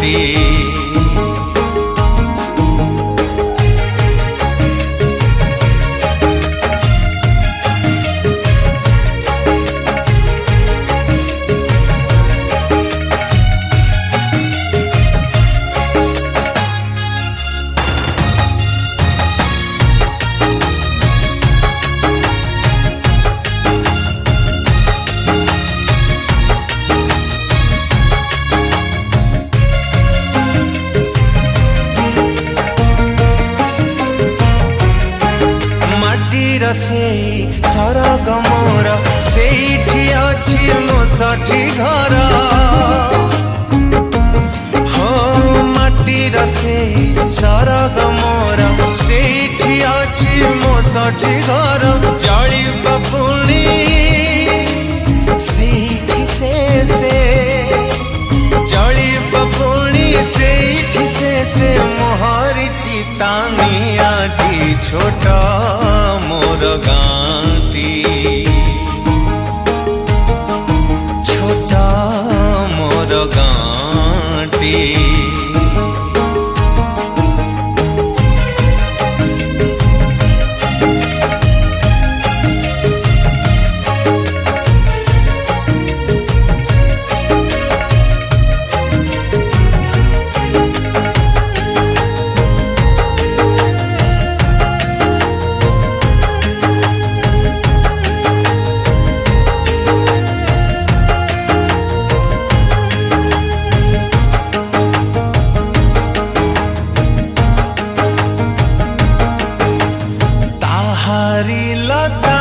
गांटी। सेई सरग मोर सेठी अछि मो साठी घर। हो माटीर सेई सरग मोर सेठी अछि मो साठी घर। जलिबा पुणी सेठी से जलिबा पुणी सेठी से मोहरी चितानिया छोटा मोर गांटी। छोटा मोर गांटी। ताहारी लता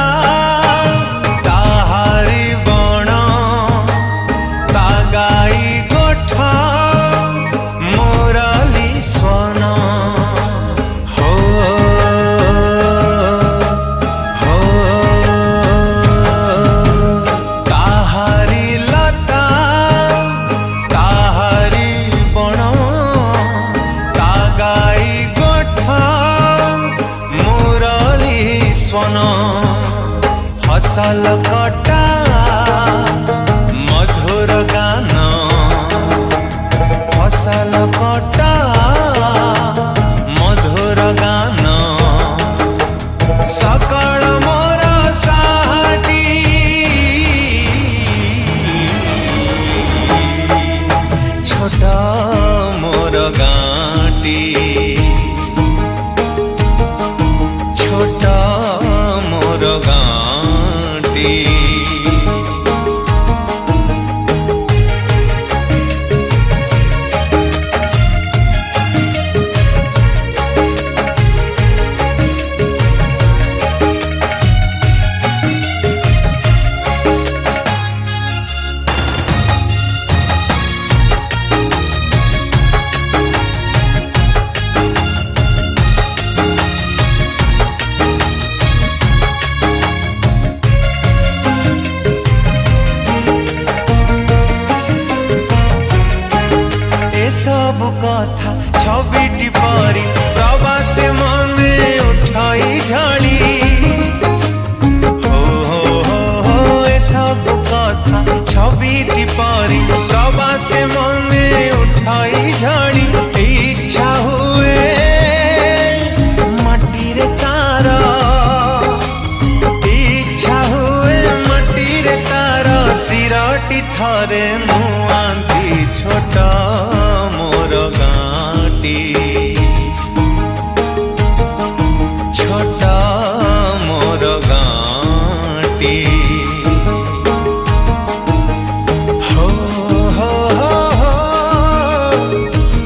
ताहारी बण तागाई गोठा मोराली स्वन। हो हो ताहारी लता ताहारी बण तागाई गोठा स्वन। फसल कटा मधुर गान फसल कटा मधुर गान। सकल मोर साटी छोटा मोर गांटी। छोटा मोर गांटी। सब कथा छबिटी परी प्रवासे मने उठाई झाड़ी। हो हो हो हो ए सब कथा छबिटी परी प्रवासे मने उठाई झाड़ी। इच्छा हुए माटी रे तार इच्छा हुए माटी रे तार सिरटी थरे मुआंती छोटा मोर गांटी। छोटा मोर गांटी। हो हो हो हो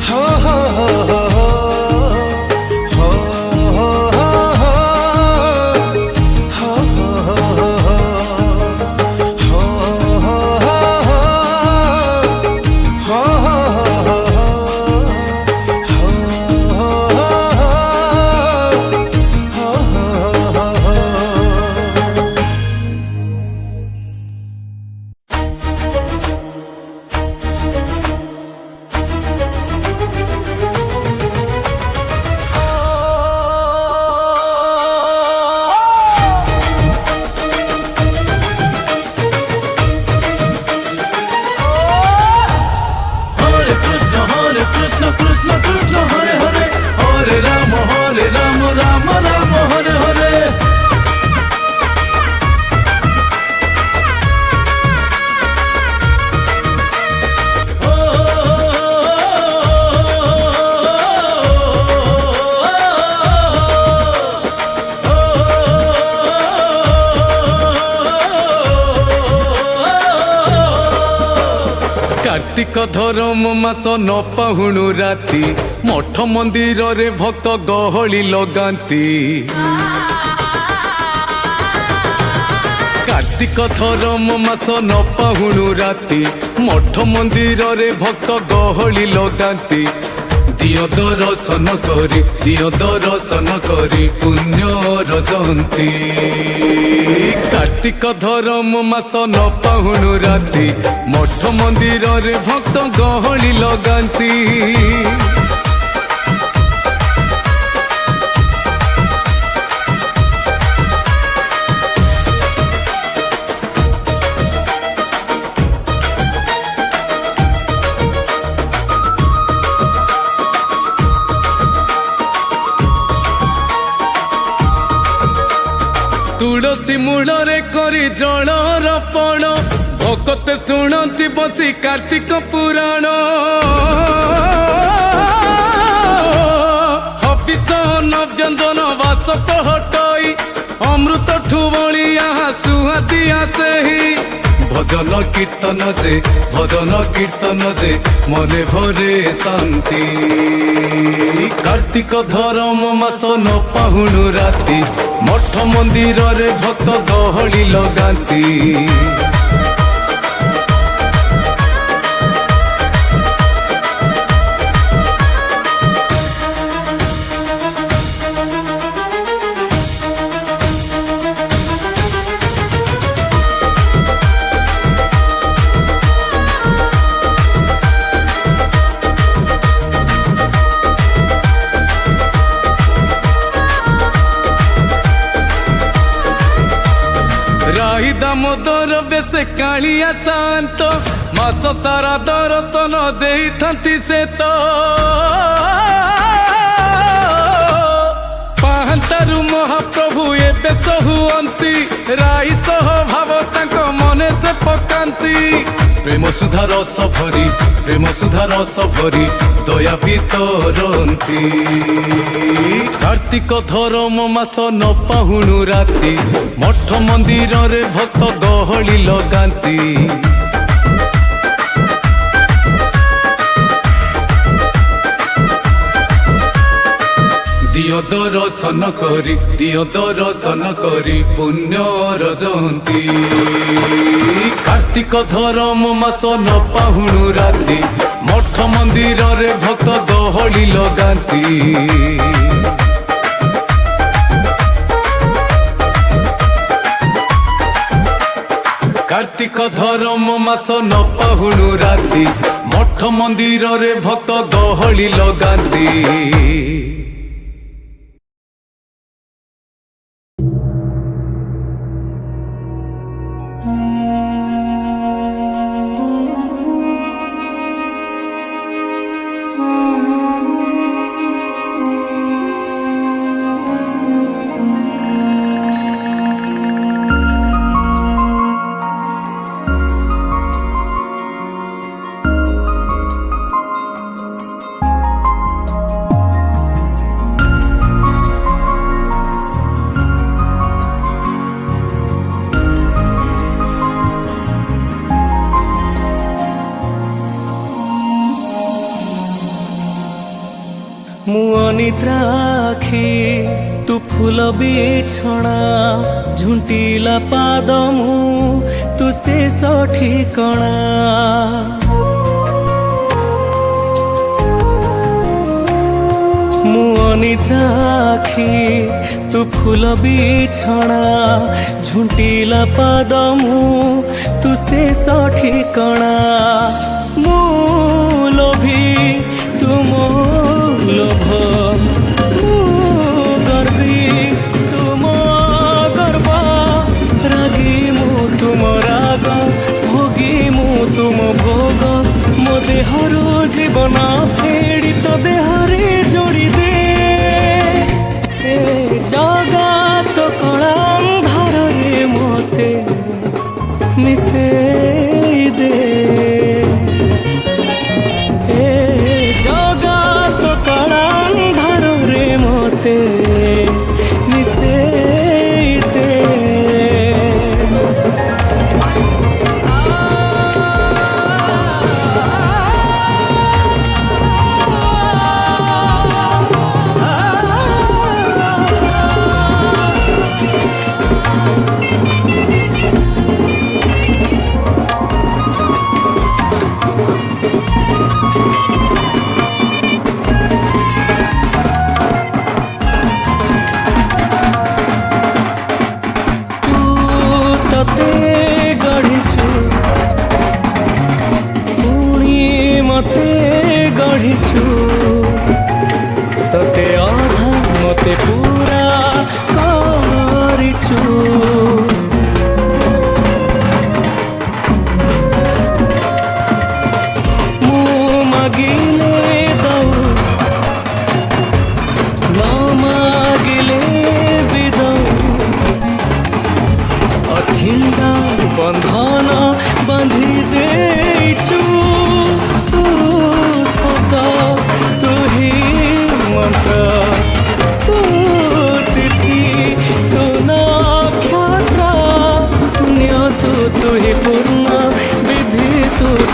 हो हो हो हो हो कार्तिक धरम मास न पाहुणु राति मठ मंदिर रे भक्त गहली लगाती। कार्तिक धरम मास न पाहुणु राति मठ मंदिर रे भक्त गहली लगाती। दियो दर्शन करी पुण्य रजंती। कार्तिक धरम मास न पाहुणु राति मठ मंदिर रे भक्त गहली लगाती। तुलसी मूଳରେ କରି ଜଳ ରପଣ ଭକତେ ଶୁଣନ୍ତି ବସି कार्तिक पुराण। ହବିଷ ନବ୍ୟଞ୍ଜନ ବାସ ହଟଇ ଅମୃତ ଠୁବଳି ଏହା ସୁହାତି ଆସେହି। भजन कीर्तन जे मने भरे शांति। कार्तिक धरम मास न पाहुणु राति मठ मंदिर रे भक्त गहली लगाती। राही दामोदर बेसे कालिया शांत मास सारा दर्शन देई से तो। पाहंतारु महाप्रभु ए बेस हुअंती राही सह भाव तांक मने से पकांती। प्रेम सुधा रस भरी दया वितरंती। कार्तिक धरम मास न पाहुणु राति मठ मंदिर रे भक्त गहली लगाती। दियो दर्शन करी पुण्य रजंती। कार्तिक धरम मास न पाहुणु राति मठ मंदिर रे भक्त गहली लगाती। कार्तिक धरम मास न पाहुणु राति मठ मंदिर रे भक्त गहली लगाती। मुनिद्राखी तू फूल बिछଣା झुंटिला पाद मु तू शेष ठिकଣା। मुनिद्राखी तू फूल बिछଣା झुंटिला पाद मु तू शेष ठिकଣା। मु लोभी तुम लोभ मु गर्वी तुम गर्व रागी मु तुम राग भोगी मु तुम भोग। मो देहरु जीवन फेड़ी तो देहरे जोड़ी दे। जगत कला अंधार रे मते मिसे दे। मिसे दे।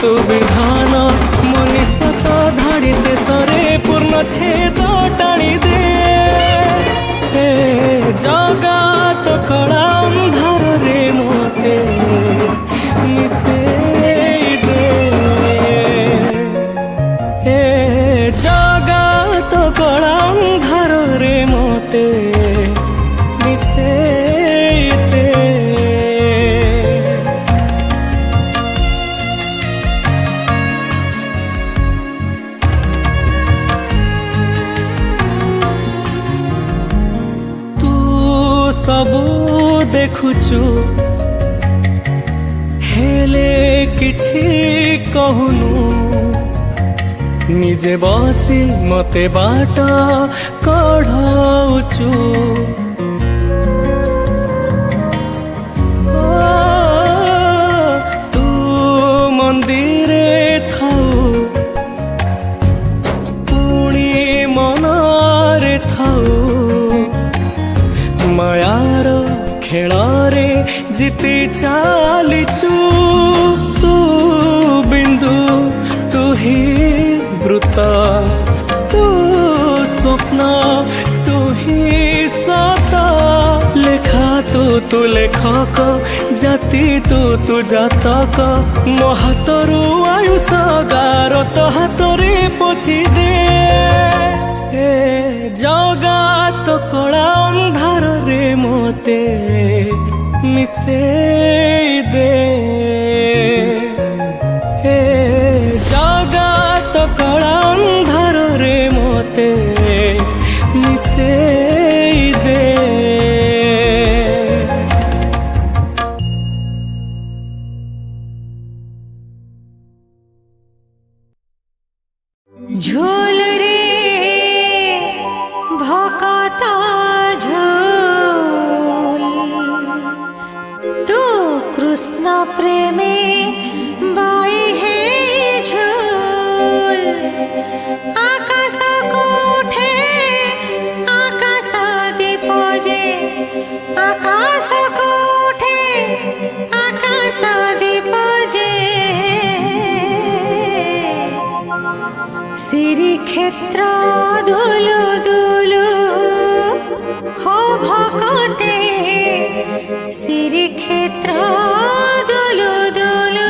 तू विधान मो निश्वास धाड़ी शेषरे पूर्ण छेद टाणी दे हे जगत कला अंधार रे मोते मिसेई दे हे जगत कला अंधार रे मोते मिसेई दे। सबू देखुचु हेले किछि कहूनु निजे बसी मते बाट कढ़ाउचु तू मंदिरे थाउ पुणी मनरे थाउ मायार खेଳରେ जीति चालिचु तू बिंदु तू ही वृत्त तू स्वप्न तू ही सत लेखा तू लेखक जाति तू जातक मो हातरू आयुष गार तो हातरे पोछि दे जगत कला अंधार रे मोते मिसेई दे हे जगत कला अंधार रे मोते मिसेई दे। झोल रे भकता झोल तू कृष्ण प्रेमे बाई हे झोल आकाश कोठे आकाश दीप जे आकाश कोठे आकाश दीप जे श्रीक्षेत्र दुलु दुलु हो भकते श्रीक्षेत्र दुलु दुलु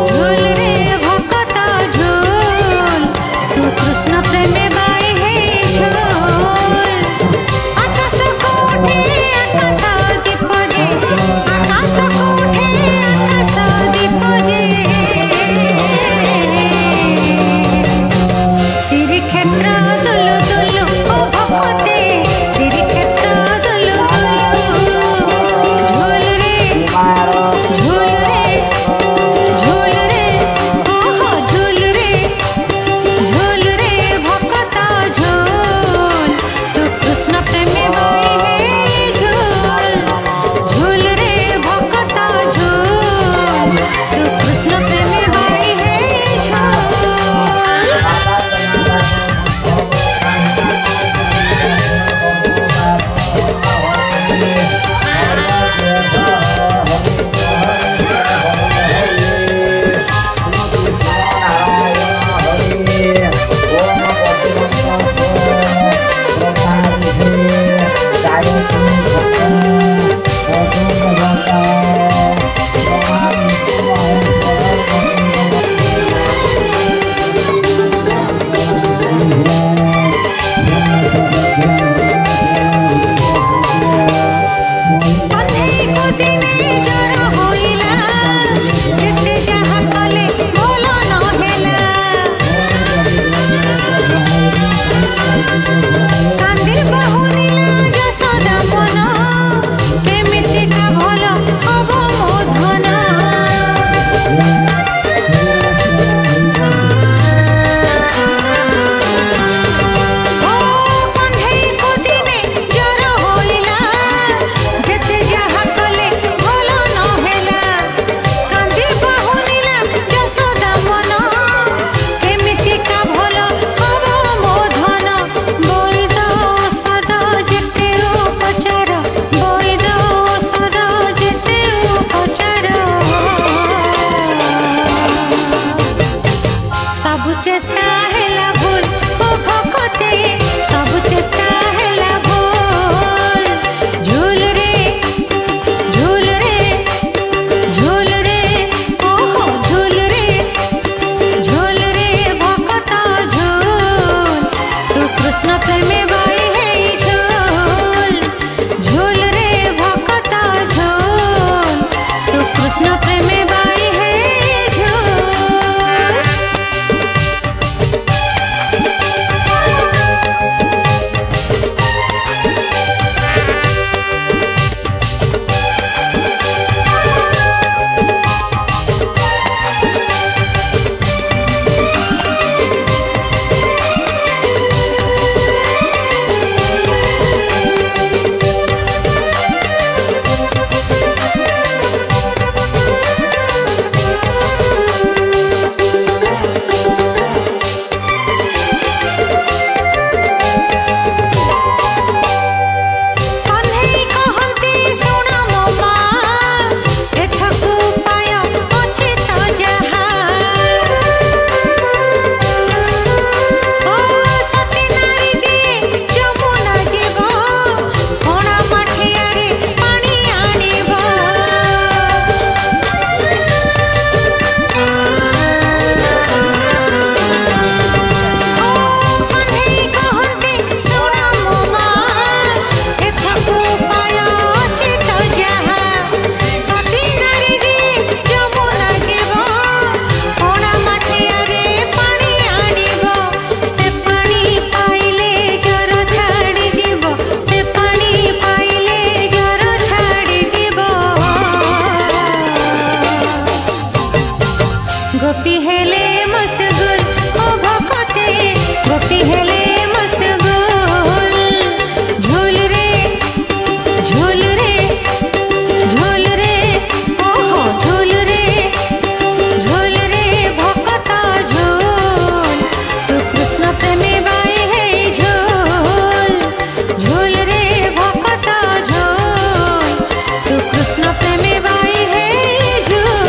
झोल रे सबु चेष्टा हेला भूल ओ भकते सबु चेष्टा हेला भूल झूल रे झूल रे झूल रे ओहो झूल रे भकत झूल तू कृष्ण प्रेमे बाई है झूल झूल रे भकत झूल तू कृष्ण प्रेमे बाई है झूल गोपी हेले मसगुल ओ भकते गोपी हेले मसगुल झूल रे झूल रे झूल रे ओहो झूल रे भकत झूल तू कृष्ण प्रेमे बाई है झूल झूल रे भकत झूल तू कृष्ण प्रेमे बाई है झूल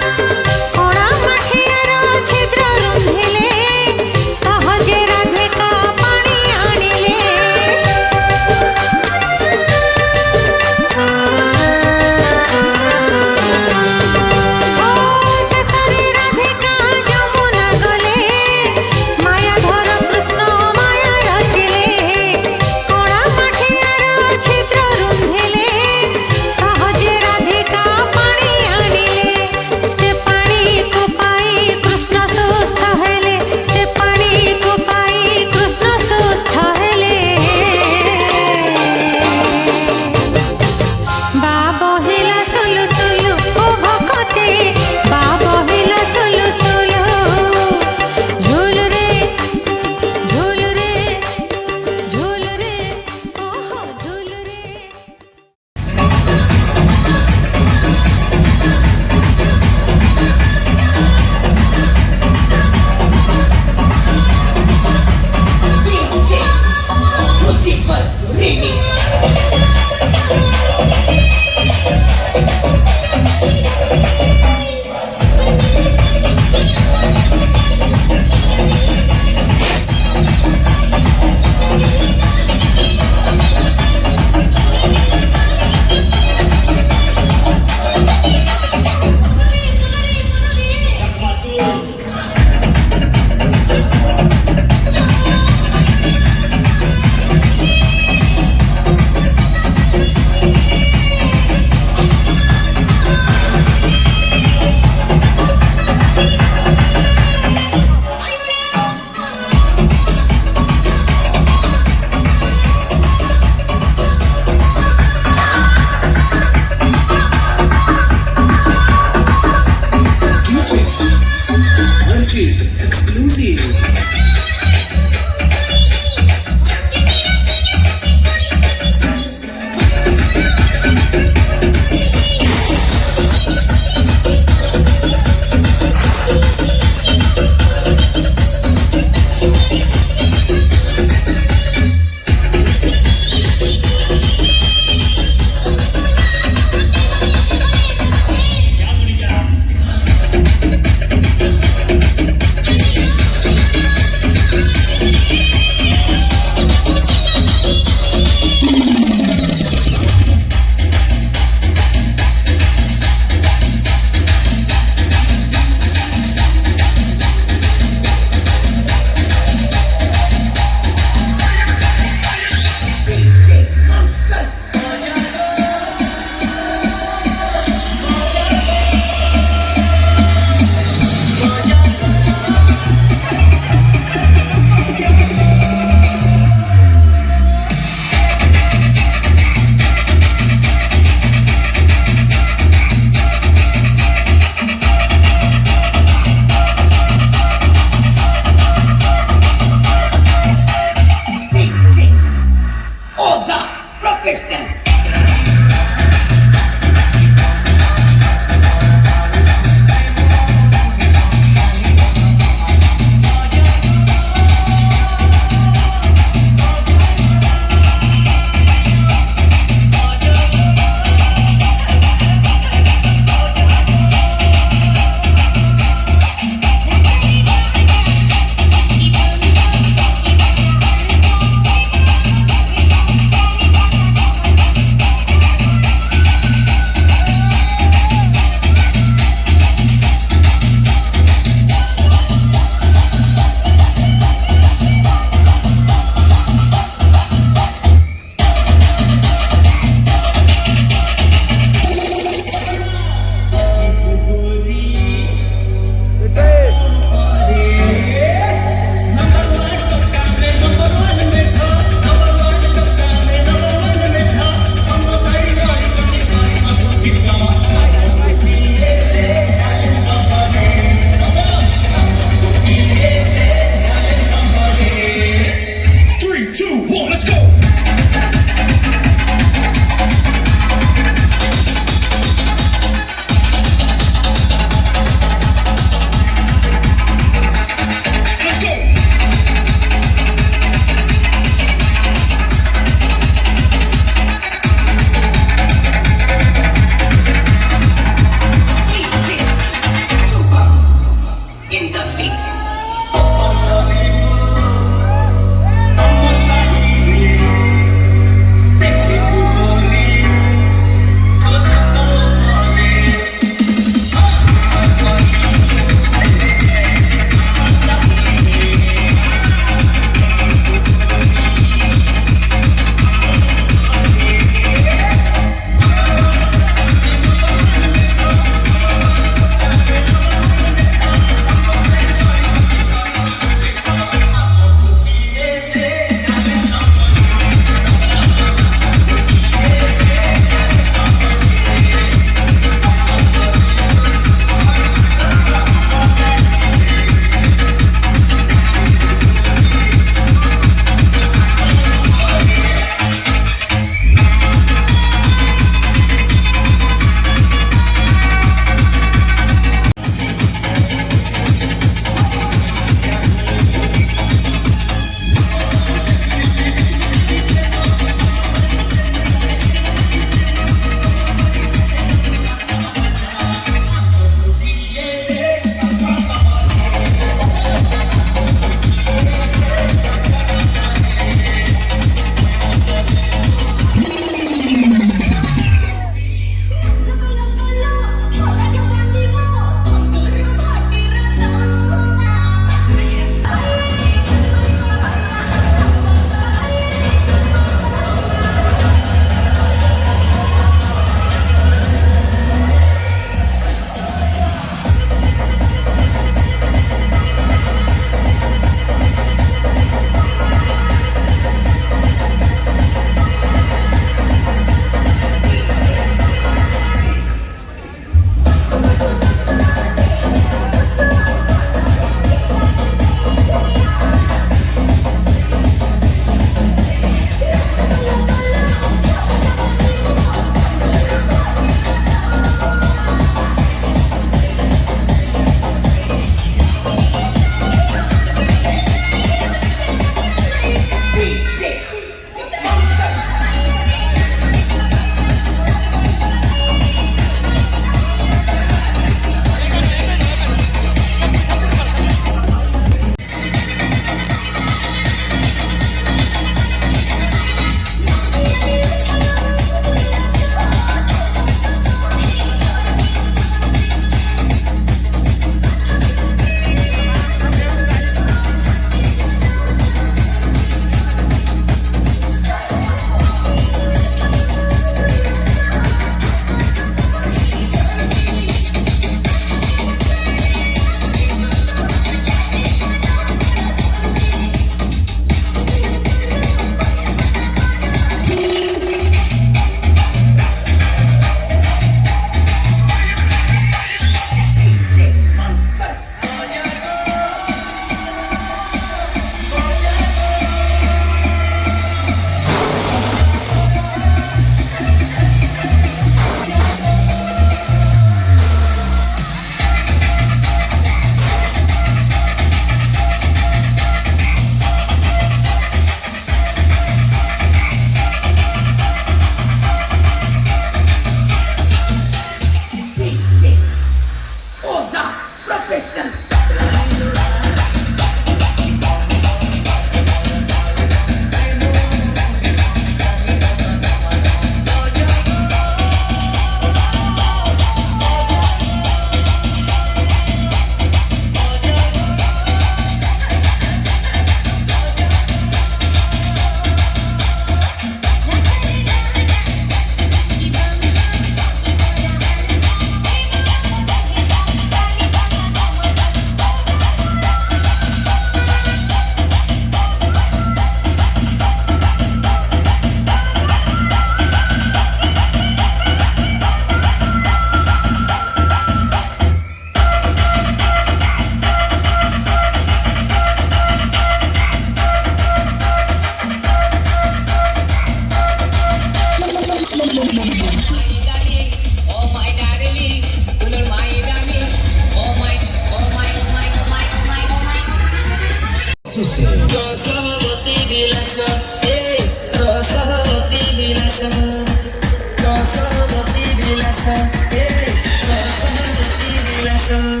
सा